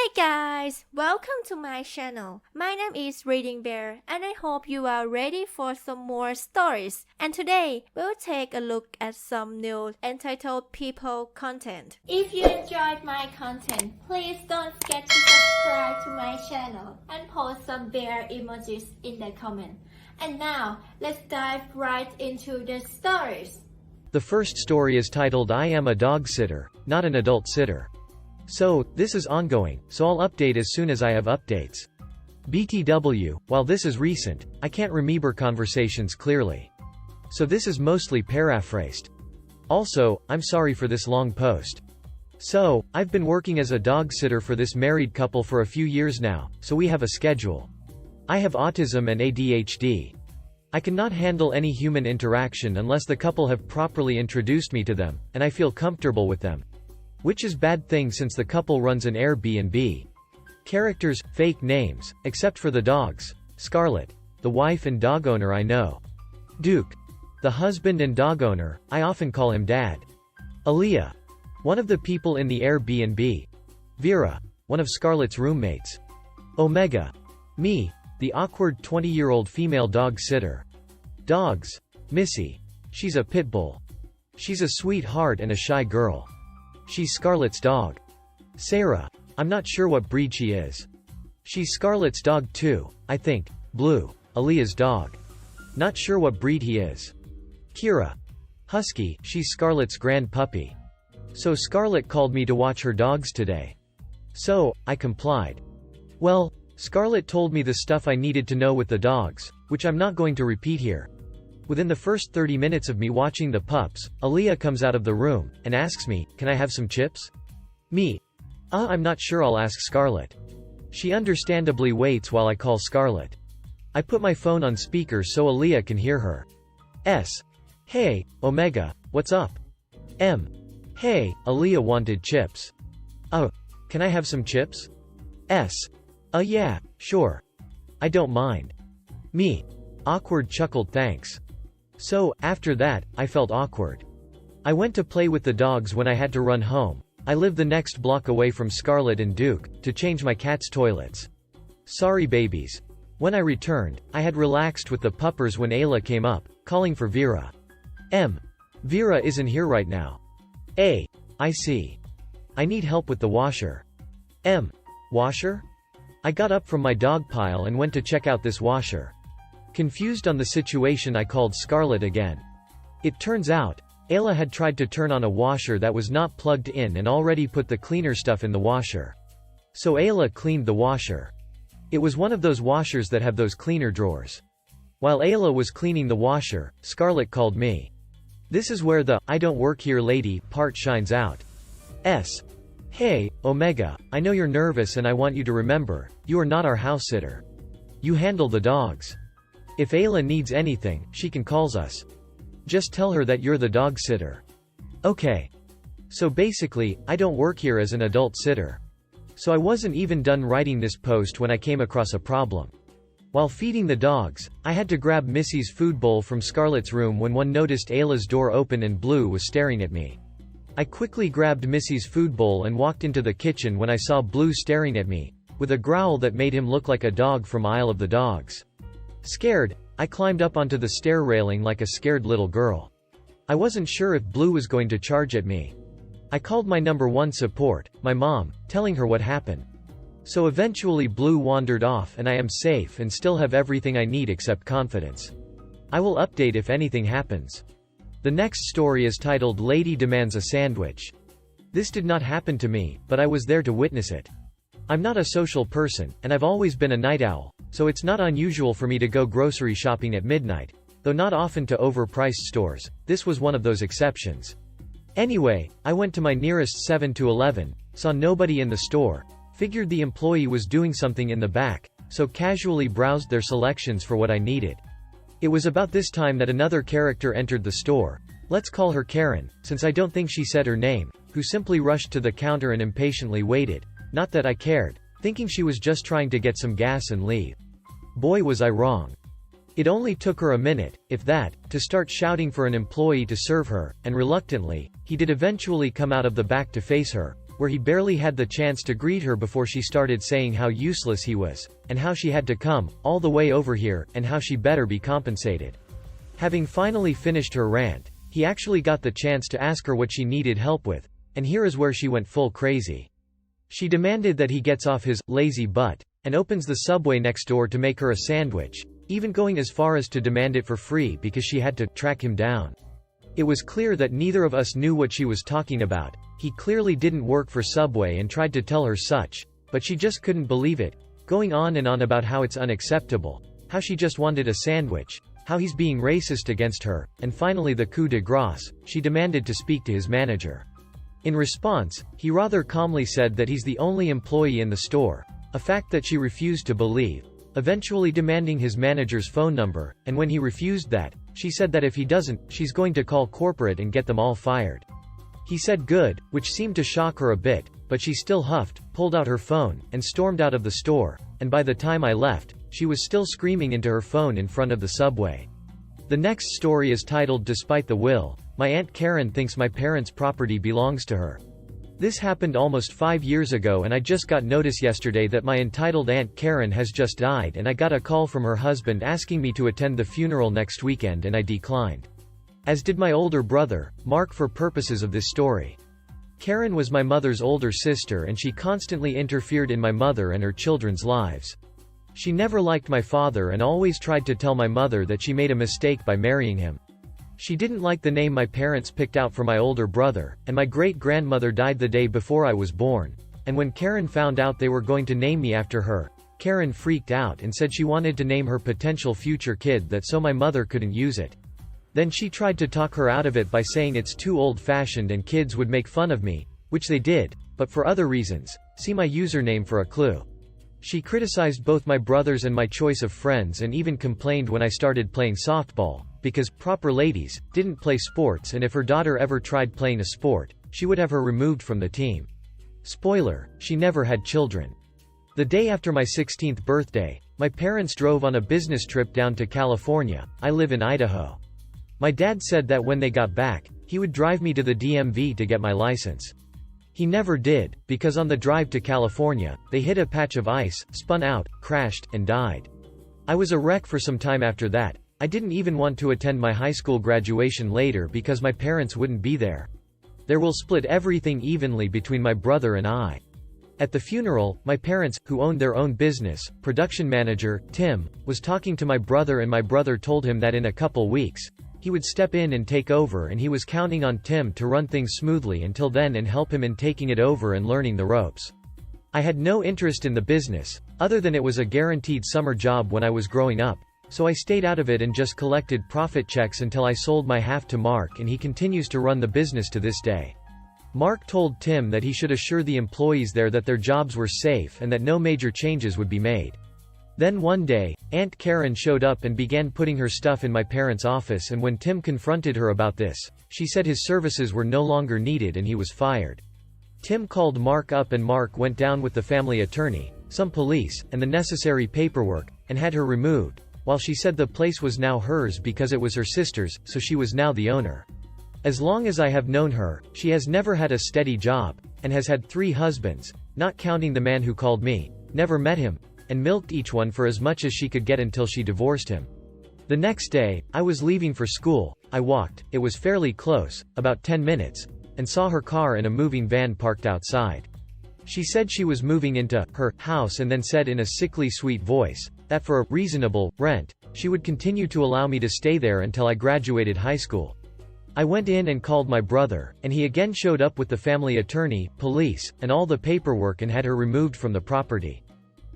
Hey guys, welcome to my channel. My name is ReadingBear and I hope you are ready for some more stories. And today, we'll take a look at some new entitled people content. If you enjoyed my content, please don't forget to subscribe to my channel and post some bear emojis in the comment. And now, let's dive right into the stories. The first story is titled I Am a Dog Sitter, Not an Adult Sitter. So, this is ongoing, so I'll update as soon as I have updates. BTW, while this is recent, I can't remember conversations clearly. So this is mostly paraphrased. Also, I'm sorry for this long post. So, I've been working as a dog sitter for this married couple for a few years now, so we have a schedule. I have autism and ADHD. I cannot handle any human interaction unless the couple have properly introduced me to them, and I feel comfortable with them. Which is bad thing since the couple runs an Airbnb. Characters, fake names, except for the dogs. Scarlett, the wife and dog owner I know. Duke, the husband and dog owner, I often call him Dad. Aaliyah, one of the people in the Airbnb. Vera, one of Scarlett's roommates. Omega, me, the awkward 20-year-old female dog sitter. Dogs, Missy, she's a pit bull. She's a sweetheart and a shy girl. She's Scarlett's dog. Sarah, I'm not sure what breed she is. She's Scarlett's dog too, I think. Blue, Aaliyah's dog. Not sure what breed he is. Kira, husky, she's Scarlett's grand puppy. So Scarlett called me to watch her dogs today. So, I complied. Well, Scarlett told me the stuff I needed to know with the dogs, which I'm not going to repeat here. Within the first 30 minutes of me watching the pups, Aaliyah comes out of the room, and asks me, can I have some chips? Me. I'm not sure, I'll ask Scarlett. She understandably waits while I call Scarlett. I put my phone on speaker so Aaliyah can hear her. S. Hey, Omega, what's up? M. Hey, Aaliyah wanted chips. Can I have some chips? S. Yeah, sure. I don't mind. Me. Awkward chuckled thanks. So, after that, I felt awkward. I went to play with the dogs when I had to run home. I live the next block away from Scarlett and Duke, to change my cat's toilets. Sorry babies. When I returned, I had relaxed with the puppers when Ayla came up, calling for Vera. M. Vera isn't here right now. A. I see. I need help with the washer. M. Washer? I got up from my dog pile and went to check out this washer. Confused on the situation, I called Scarlett again. It turns out, Ayla had tried to turn on a washer that was not plugged in and already put the cleaner stuff in the washer. So Ayla cleaned the washer. It was one of those washers that have those cleaner drawers. While Ayla was cleaning the washer, Scarlett called me. This is where the "I don't work here lady" part shines out. S. Hey, Omega, I know you're nervous and I want you to remember, you are not our house sitter. You handle the dogs. If Ayla needs anything, she can calls us. Just tell her that you're the dog sitter. Okay. So basically, I don't work here as an adult sitter. So I wasn't even done writing this post when I came across a problem. While feeding the dogs, I had to grab Missy's food bowl from Scarlett's room when one noticed Ayla's door open and Blue was staring at me. I quickly grabbed Missy's food bowl and walked into the kitchen when I saw Blue staring at me, with a growl that made him look like a dog from Isle of the Dogs. Scared, I climbed up onto the stair railing like a scared little girl. I wasn't sure if Blue was going to charge at me. I called my number 1 support, my mom, telling her what happened. So eventually Blue wandered off and I am safe and still have everything I need except confidence. I will update if anything happens. The next story is titled Lady Demands a Sandwich. This did not happen to me, but I was there to witness it. I'm not a social person, and I've always been a night owl, so it's not unusual for me to go grocery shopping at midnight, though not often to overpriced stores. This was one of those exceptions. Anyway, I went to my nearest 7-Eleven, saw nobody in the store, figured the employee was doing something in the back, so casually browsed their selections for what I needed. It was about this time that another character entered the store. Let's call her Karen, since I don't think she said her name, who simply rushed to the counter and impatiently waited. Not that I cared, thinking she was just trying to get some gas and leave. Boy was I wrong. It only took her a minute, if that, to start shouting for an employee to serve her, and reluctantly, he did eventually come out of the back to face her, where he barely had the chance to greet her before she started saying how useless he was, and how she had to come all the way over here, and how she better be compensated. Having finally finished her rant, he actually got the chance to ask her what she needed help with, and here is where she went full crazy. She demanded that he gets off his lazy butt and opens the subway next door to make her a sandwich, even going as far as to demand it for free because she had to track him down. It was clear that neither of us knew what she was talking about. He clearly didn't work for Subway and tried to tell her such, but she just couldn't believe it, going on and on about how it's unacceptable, how she just wanted a sandwich, how he's being racist against her, and finally the coup de grace, she demanded to speak to his manager. In response, he rather calmly said that he's the only employee in the store, a fact that she refused to believe, eventually demanding his manager's phone number, and when he refused that, she said that if he doesn't, she's going to call corporate and get them all fired. He said good, which seemed to shock her a bit, but she still huffed, pulled out her phone, and stormed out of the store, and by the time I left, she was still screaming into her phone in front of the subway. The next story is titled Despite the Will, My Aunt Karen Thinks My Parents' Property Belongs to Her. This happened almost 5 years ago and I just got notice yesterday that my entitled Aunt Karen has just died and I got a call from her husband asking me to attend the funeral next weekend and I declined. As did my older brother, Mark, for purposes of this story. Karen was my mother's older sister and she constantly interfered in my mother and her children's lives. She never liked my father and always tried to tell my mother that she made a mistake by marrying him. She didn't like the name my parents picked out for my older brother, and my great-grandmother died the day before I was born, and when Karen found out they were going to name me after her, Karen freaked out and said she wanted to name her potential future kid that so my mother couldn't use it. Then she tried to talk her out of it by saying it's too old-fashioned and kids would make fun of me, which they did, but for other reasons. See my username for a clue. She criticized both my brothers and my choice of friends and even complained when I started playing softball, because proper ladies didn't play sports and if her daughter ever tried playing a sport, she would have her removed from the team. Spoiler, she never had children. The day after my 16th birthday, my parents drove on a business trip down to California. I live in Idaho. My dad said that when they got back, he would drive me to the DMV to get my license. He never did, because on the drive to California, they hit a patch of ice, spun out, crashed, and died. I was a wreck for some time after that. I didn't even want to attend my high school graduation later because my parents wouldn't be there. They will split everything evenly between my brother and I. At the funeral, my parents, who owned their own business, production manager, Tim, was talking to my brother and my brother told him that in a couple weeks, he would step in and take over and he was counting on Tim to run things smoothly until then and help him in taking it over and learning the ropes. I had no interest in the business, other than it was a guaranteed summer job when I was growing up, so I stayed out of it and just collected profit checks until I sold my half to Mark and he continues to run the business to this day. Mark told Tim that he should assure the employees there that their jobs were safe and that no major changes would be made. Then one day, Aunt Karen showed up and began putting her stuff in my parents' office and when Tim confronted her about this, she said his services were no longer needed and he was fired. Tim called Mark up and Mark went down with the family attorney, some police, and the necessary paperwork, and had her removed, while she said the place was now hers because it was her sister's, so she was now the owner. As long as I have known her, she has never had a steady job, and has had 3 husbands, not counting the man who called me, never met him, and milked each one for as much as she could get until she divorced him. The next day, I was leaving for school. I walked, it was fairly close, about 10 minutes, and saw her car in a moving van parked outside. She said she was moving into her house and then said in a sickly sweet voice that for a reasonable rent, she would continue to allow me to stay there until I graduated high school. I went in and called my brother, and he again showed up with the family attorney, police, and all the paperwork and had her removed from the property.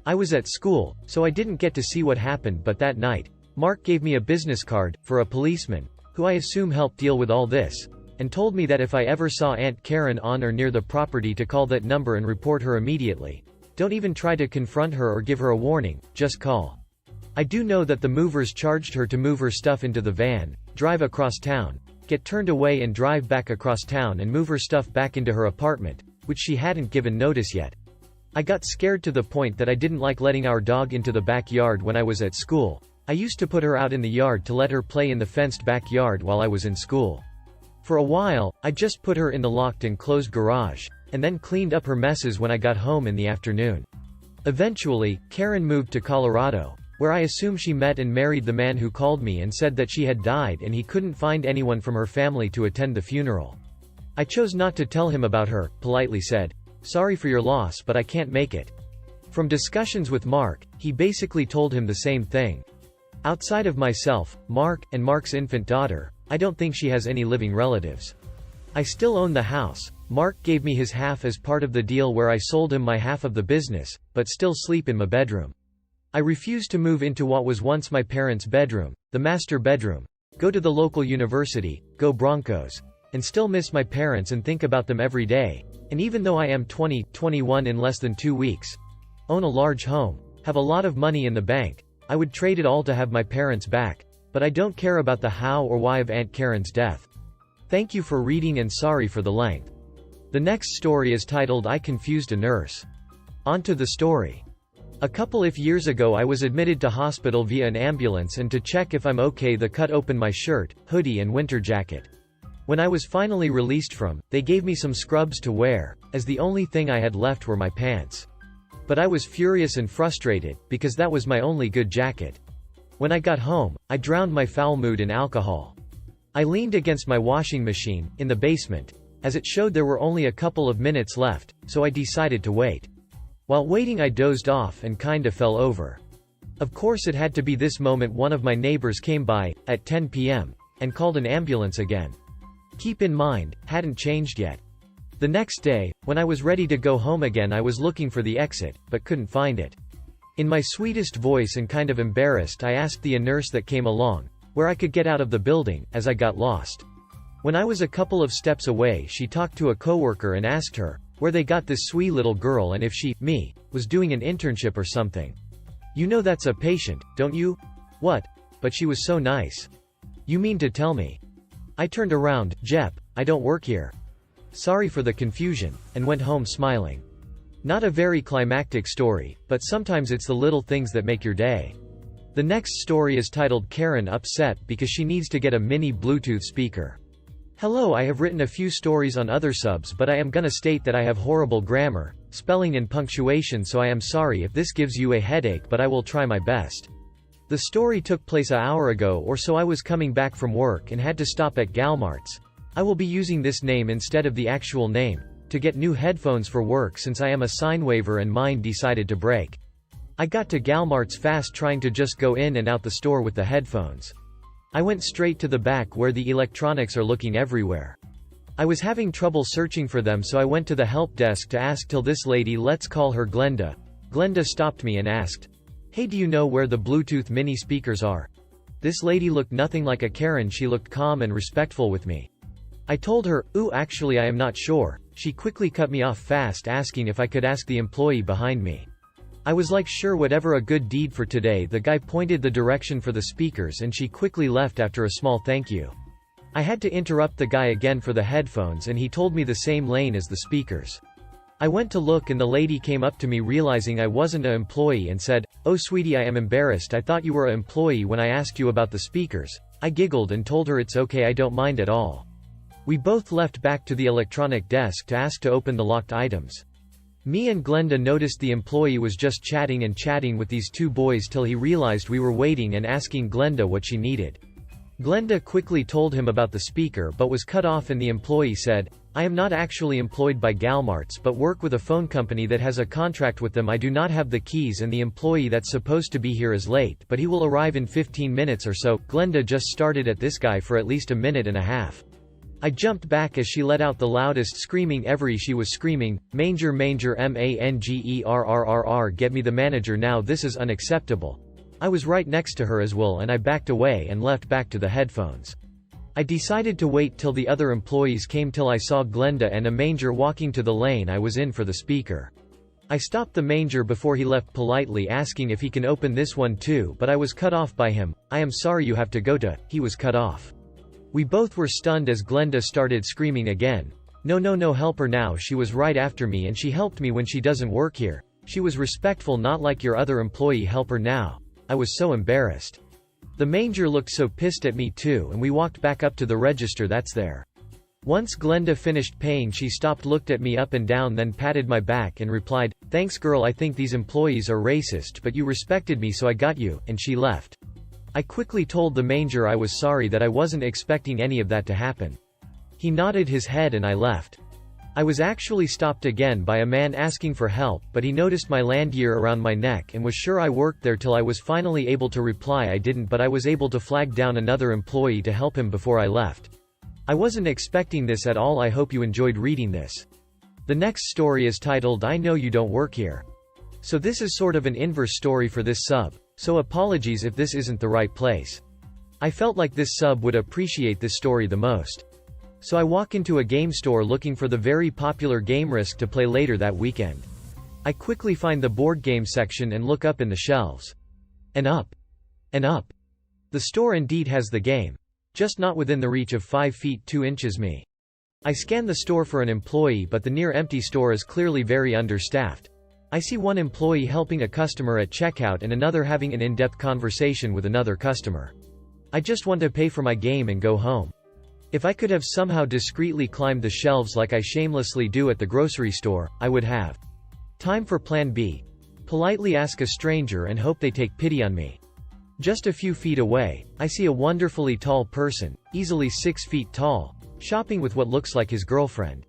I was at school, so I didn't get to see what happened, but that night, Mark gave me a business card for a policeman, who I assume helped deal with all this, and told me that if I ever saw Aunt Karen on or near the property to call that number and report her immediately. Don't even try to confront her or give her a warning, just call. I do know that the movers charged her to move her stuff into the van, drive across town, get turned away and drive back across town and move her stuff back into her apartment, which she hadn't given notice yet. I got scared to the point that I didn't like letting our dog into the backyard when I was at school. I used to put her out in the yard to let her play in the fenced backyard while I was in school. For a while, I just put her in the locked and closed garage, and then cleaned up her messes when I got home in the afternoon. Eventually, Karen moved to Colorado, where I assume she met and married the man who called me and said that she had died and he couldn't find anyone from her family to attend the funeral. I chose not to tell him about her, politely said, "Sorry for your loss, but I can't make it." From discussions with Mark, he basically told him the same thing. Outside of myself, Mark, and Mark's infant daughter, I don't think she has any living relatives. I still own the house. Mark gave me his half as part of the deal where I sold him my half of the business, but still sleep in my bedroom. I refuse to move into what was once my parents' bedroom, the master bedroom, go to the local university, go Broncos, and still miss my parents and think about them every day. And even though I am 21 in less than 2 weeks, own a large home, have a lot of money in the bank, I would trade it all to have my parents back, but I don't care about the how or why of Aunt Karen's death. Thank you for reading and sorry for the length. The next story is titled I Confused a Nurse. On to the story. A couple of years ago I was admitted to hospital via an ambulance and to check if I'm okay they cut open my shirt, hoodie and winter jacket. When I was finally released from, they gave me some scrubs to wear, as the only thing I had left were my pants. But I was furious and frustrated, because that was my only good jacket. When I got home, I drowned my foul mood in alcohol. I leaned against my washing machine, in the basement, as it showed there were only a couple of minutes left, so I decided to wait. While waiting I dozed off and kinda fell over. Of course it had to be this moment one of my neighbors came by, at 10 p.m., and called an ambulance again. Keep in mind, hadn't changed yet. The next day, when I was ready to go home again I was looking for the exit, but couldn't find it. In my sweetest voice and kind of embarrassed I asked the nurse that came along, where I could get out of the building, as I got lost. When I was a couple of steps away she talked to a coworker and asked her, where they got this sweet little girl and if she, me, was doing an internship or something. You know that's a patient, don't you? What? But she was so nice. You mean to tell me? I turned around, Jep, I don't work here. Sorry for the confusion, and went home smiling. Not a very climactic story, but sometimes it's the little things that make your day. The next story is titled Karen Upset because she needs to get a mini Bluetooth speaker. Hello, I have written a few stories on other subs but I am gonna state that I have horrible grammar, spelling and punctuation so I am sorry if this gives you a headache but I will try my best. The story took place an hour ago or so. I was coming back from work and had to stop at Galmart's. I will be using this name instead of the actual name, to get new headphones for work since I am a sine waiver and mine decided to break. I got to Galmart's fast trying to just go in and out the store with the headphones. I went straight to the back where the electronics are looking everywhere. I was having trouble searching for them so I went to the help desk to ask till this lady, let's call her Glenda. Glenda stopped me and asked, "Hey, do you know where the Bluetooth mini speakers are?" This lady looked nothing like a Karen, she looked calm and respectful with me. I told her, "Ooh, actually I am not sure." She quickly cut me off fast asking if I could ask the employee behind me. I was like, sure, whatever, a good deed for today. The guy pointed the direction for the speakers and she quickly left after a small thank you. I had to interrupt the guy again for the headphones and he told me the same lane as the speakers. I went to look and the lady came up to me realizing I wasn't an employee and said, "Oh sweetie, I am embarrassed, I thought you were an employee when I asked you about the speakers." I giggled and told her it's okay, I don't mind at all. We both left back to the electronic desk to ask to open the locked items. Me and Glenda noticed the employee was just chatting and chatting with these two boys till he realized we were waiting and asking Glenda what she needed. Glenda quickly told him about the speaker but was cut off and the employee said, "I am not actually employed by Galmart's but work with a phone company that has a contract with them. I do not have the keys and the employee that's supposed to be here is late but he will arrive in 15 minutes or so." Glenda just started at this guy for at least a minute and a half. I jumped back as she let out the loudest screaming ever. She was screaming, "Manger, manger, mangerrrrr, get me the manager now, this is unacceptable." I was right next to her as well and I backed away and left back to the headphones. I decided to wait till the other employees came till I saw Glenda and a manger walking to the lane I was in for the speaker. I stopped the manger before he left, politely asking if he can open this one too, but I was cut off by him. "I am sorry, you have to go to," he was cut off. We both were stunned as Glenda started screaming again. No, help her now, she was right after me and she helped me when she doesn't work here. She was respectful, not like your other employee, help her now." I was so embarrassed. The manger looked so pissed at me too and we walked back up to the register that's there. Once Glenda finished paying, she stopped, looked at me up and down, then patted my back and replied, "Thanks girl, I think these employees are racist, but you respected me so I got you," and she left. I quickly told the manager I was sorry, that I wasn't expecting any of that to happen. He nodded his head and I left. I was actually stopped again by a man asking for help, but he noticed my lanyard around my neck and was sure I worked there till I was finally able to reply I didn't, but I was able to flag down another employee to help him before I left. I wasn't expecting this at all. I hope you enjoyed reading this. The next story is titled I Know You Don't Work Here. So this is sort of an inverse story for this sub, so apologies if this isn't the right place. I felt like this sub would appreciate this story the most. So I walk into a game store looking for the very popular game Risk to play later that weekend. I quickly find the board game section and look up in the shelves. And up. And up. The store indeed has the game. Just not within the reach of 5 feet 2 inches me. I scan the store for an employee, but the near empty store is clearly very understaffed. I see one employee helping a customer at checkout and another having an in-depth conversation with another customer. I just want to pay for my game and go home. If I could have somehow discreetly climbed the shelves like I shamelessly do at the grocery store, I would have. Time for plan B. Politely ask a stranger and hope they take pity on me. Just a few feet away, I see a wonderfully tall person, easily 6 feet tall, shopping with what looks like his girlfriend.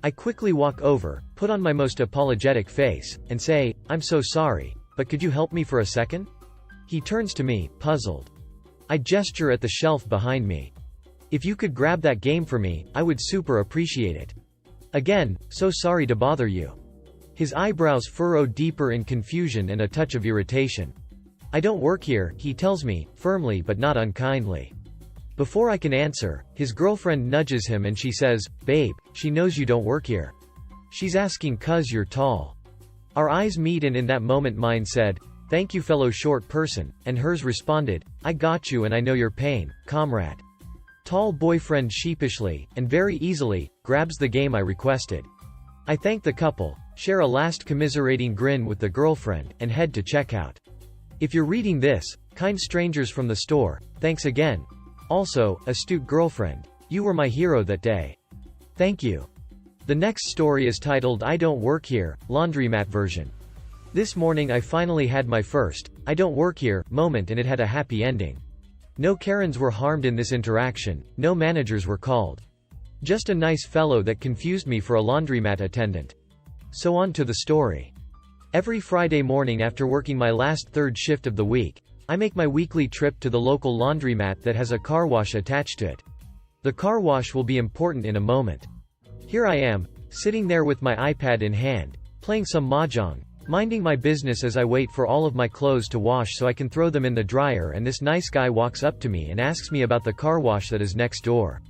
I quickly walk over, put on my most apologetic face, and say, "I'm so sorry, but could you help me for a second?" He turns to me, puzzled. I gesture at the shelf behind me. "If you could grab that game for me, I would super appreciate it. Again, so sorry to bother you." His eyebrows furrow deeper in confusion and a touch of irritation. "I don't work here," he tells me, firmly but not unkindly. Before I can answer, his girlfriend nudges him and she says, "Babe, she knows you don't work here. She's asking 'cause you're tall." Our eyes meet and in that moment mine said, "Thank you fellow short person," and hers responded, "I got you and I know your pain, comrade." Tall boyfriend sheepishly, and very easily, grabs the game I requested. I thank the couple, share a last commiserating grin with the girlfriend, and head to checkout. If you're reading this, kind strangers from the store, thanks again. Also, astute girlfriend, you were my hero that day. Thank you. The next story is titled I Don't Work Here, Laundromat version. This morning I finally had my first, I don't work here, moment, and it had a happy ending. No Karens were harmed in this interaction, no managers were called. Just a nice fellow that confused me for a laundromat attendant. So on to the story. Every Friday morning after working my last third shift of the week, I make my weekly trip to the local laundromat that has a car wash attached to it. The car wash will be important in a moment. Here I am, sitting there with my iPad in hand, playing some mahjong, minding my business as I wait for all of my clothes to wash so I can throw them in the dryer, and this nice guy walks up to me and asks me about the car wash that is next door.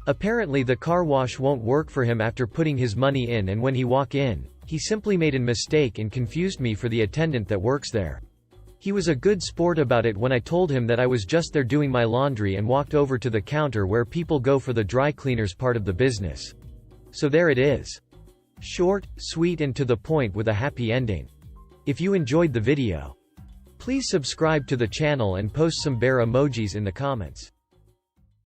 Apparently the car wash won't work for him after putting his money in, and when he walk in, he simply made a mistake and confused me for the attendant that works there. He was a good sport about it when I told him that I was just there doing my laundry and walked over to the counter where people go for the dry cleaners part of the business. So there it is. Short, sweet and to the point with a happy ending. If you enjoyed the video, please subscribe to the channel and post some bear emojis in the comments.